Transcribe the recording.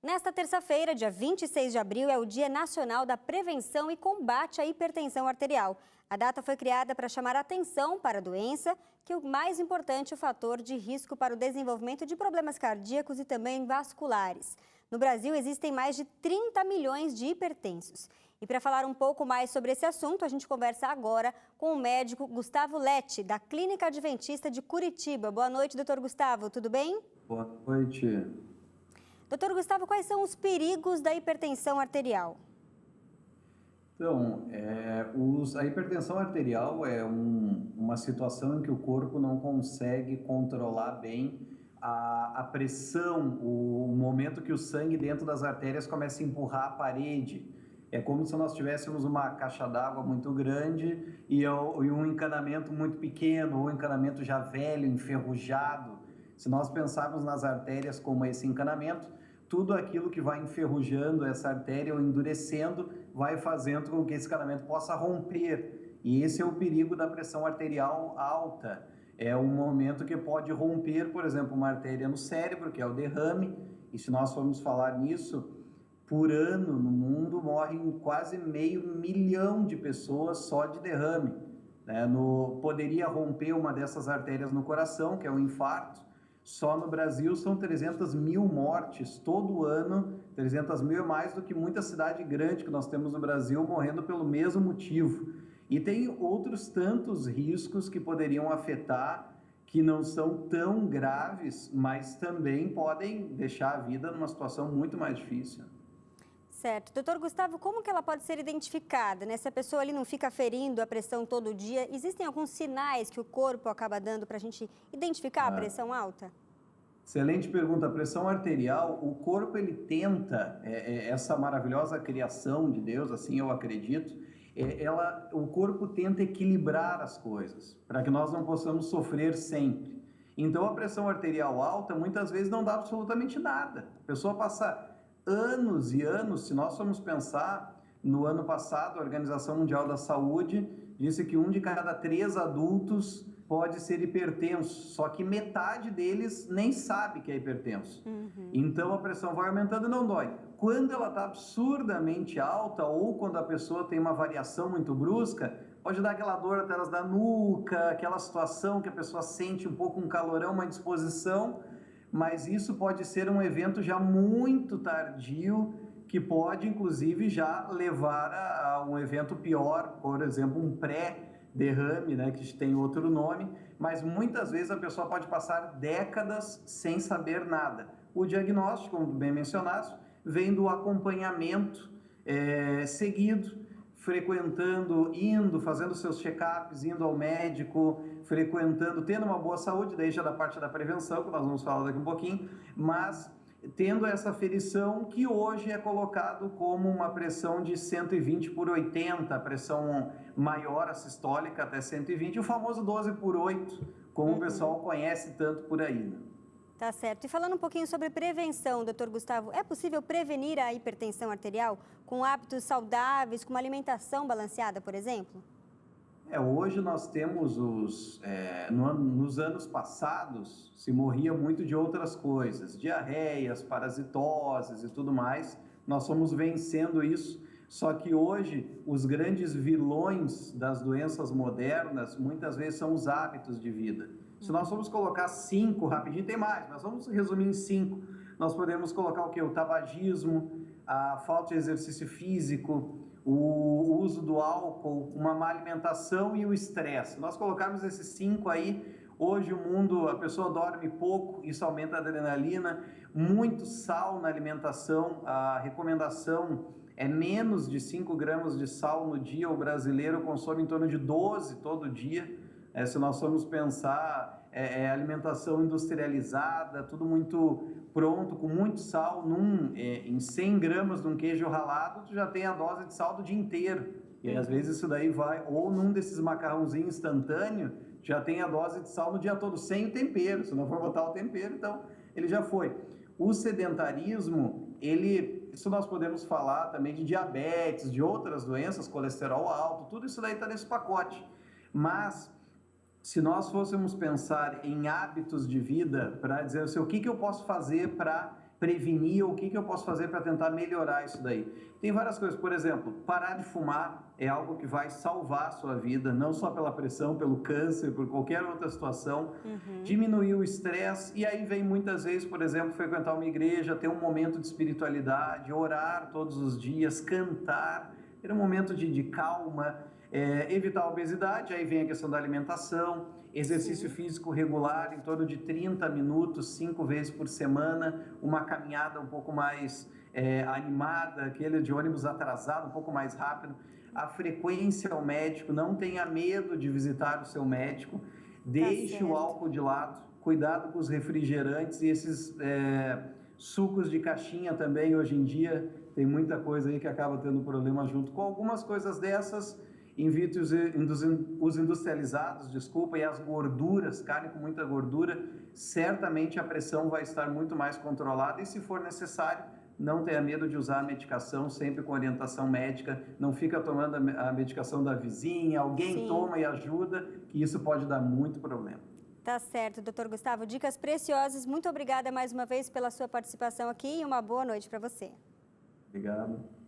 Nesta terça-feira, dia 26 de abril, é o Dia Nacional da Prevenção e Combate à Hipertensão Arterial. A data foi criada para chamar a atenção para a doença, que é o mais importante o fator de risco para o desenvolvimento de problemas cardíacos e também vasculares. No Brasil, existem mais de 30 milhões de hipertensos. E para falar um pouco mais sobre esse assunto, a gente conversa agora com o médico Gustavo Lete, da Clínica Adventista de Curitiba. Boa noite, doutor Gustavo, tudo bem? Boa noite. Doutor Gustavo, quais são os perigos da hipertensão arterial? Então, a hipertensão arterial é uma situação em que o corpo não consegue controlar bem a pressão, o momento que o sangue dentro das artérias começa a empurrar a parede. É como se nós tivéssemos uma caixa d'água muito grande e um encanamento muito pequeno, ou um encanamento já velho, enferrujado. Se nós pensarmos nas artérias como esse encanamento, tudo aquilo que vai enferrujando essa artéria ou endurecendo vai fazendo com que esse encanamento possa romper. E esse é o perigo da pressão arterial alta. É um momento que pode romper, por exemplo, uma artéria no cérebro, que é o derrame. E se nós formos falar nisso, por ano no mundo morrem quase 500 mil de pessoas só de derrame. Poderia romper uma dessas artérias no coração, que é o infarto. Só no Brasil são 300 mil mortes todo ano, 300 mil é mais do que muita cidade grande que nós temos no Brasil morrendo pelo mesmo motivo. E tem outros tantos riscos que poderiam afetar, que não são tão graves, mas também podem deixar a vida numa situação muito mais difícil. Certo. Doutor Gustavo, como que ela pode ser identificada, né? Se a pessoa ali não fica ferindo a pressão todo dia, existem alguns sinais que o corpo acaba dando para a gente identificar a pressão alta? Excelente pergunta. A pressão arterial, o corpo ele tenta, essa maravilhosa criação de Deus, assim eu acredito, o corpo tenta equilibrar as coisas, para que nós não possamos sofrer sempre. Então a pressão arterial alta muitas vezes não dá absolutamente nada. A pessoa passa anos e anos, se nós formos pensar, no ano passado a Organização Mundial da Saúde disse que 1 de cada 3 adultos pode ser hipertenso, só que metade deles nem sabe que é hipertenso. Então a pressão vai aumentando e não dói. Quando ela está absurdamente alta ou quando a pessoa tem uma variação muito brusca, pode dar aquela dor atrás da nuca, aquela situação que a pessoa sente um pouco um calorão, uma indisposição, mas isso pode ser um evento já muito tardio, que pode inclusive já levar a um evento pior, por exemplo, um pré-derrame, né, que tem outro nome, mas muitas vezes a pessoa pode passar décadas sem saber nada. O diagnóstico, como bem mencionaste, vem do acompanhamento seguido, frequentando, indo, fazendo seus check-ups, indo ao médico, frequentando, tendo uma boa saúde, daí já da parte da prevenção, que nós vamos falar daqui um pouquinho, mas tendo essa aferição que hoje é colocado como uma pressão de 120 por 80, a pressão maior, a sistólica até 120, o famoso 12 por 8, como o pessoal conhece tanto por aí, né? Tá certo. E falando um pouquinho sobre prevenção, doutor Gustavo, é possível prevenir a hipertensão arterial com hábitos saudáveis, com uma alimentação balanceada, por exemplo? Hoje nós temos nos anos passados se morria muito de outras coisas, diarreias, parasitoses e tudo mais. Nós fomos vencendo isso, só que hoje os grandes vilões das doenças modernas muitas vezes são os hábitos de vida. Se nós formos colocar 5, rapidinho tem mais, mas vamos resumir em 5. Nós podemos colocar o quê? O tabagismo, a falta de exercício físico, o uso do álcool, uma má alimentação e o estresse. Nós colocarmos esses 5 aí, hoje o mundo, a pessoa dorme pouco, isso aumenta a adrenalina, muito sal na alimentação, a recomendação é menos de 5 gramas de sal no dia, o brasileiro consome em torno de 12 todo dia. Se nós formos pensar, alimentação industrializada, tudo muito pronto, com muito sal, em 100 gramas de um queijo ralado, tu já tem a dose de sal do dia inteiro. E às vezes isso daí vai, ou num desses macarrãozinhos instantâneo, já tem a dose de sal no dia todo, sem o tempero. Se não for botar o tempero, então ele já foi. O sedentarismo, isso nós podemos falar também de diabetes, de outras doenças, colesterol alto, tudo isso daí está nesse pacote. Mas se nós fôssemos pensar em hábitos de vida, para dizer assim, o que eu posso fazer para prevenir, ou o que eu posso fazer para tentar melhorar isso daí. Tem várias coisas, por exemplo, parar de fumar é algo que vai salvar a sua vida, não só pela pressão, pelo câncer, por qualquer outra situação. Diminuir o estresse, e aí vem muitas vezes, por exemplo, frequentar uma igreja, ter um momento de espiritualidade, orar todos os dias, cantar, ter um momento de calma, evitar a obesidade, aí vem a questão da alimentação, exercício físico regular, em torno de 30 minutos, 5 vezes por semana, uma caminhada um pouco mais animada, aquele de ônibus atrasado, um pouco mais rápido, a frequência ao médico, não tenha medo de visitar o seu médico, deixe o álcool de lado, cuidado com os refrigerantes e esses sucos de caixinha também, hoje em dia tem muita coisa aí que acaba tendo problema junto com algumas coisas dessas. Evite os industrializados, e as gorduras, carne com muita gordura, certamente a pressão vai estar muito mais controlada e, se for necessário, não tenha medo de usar a medicação, sempre com orientação médica, não fica tomando a medicação da vizinha, alguém toma e ajuda, que isso pode dar muito problema. Tá certo, doutor Gustavo, dicas preciosas, muito obrigada mais uma vez pela sua participação aqui e uma boa noite para você. Obrigado.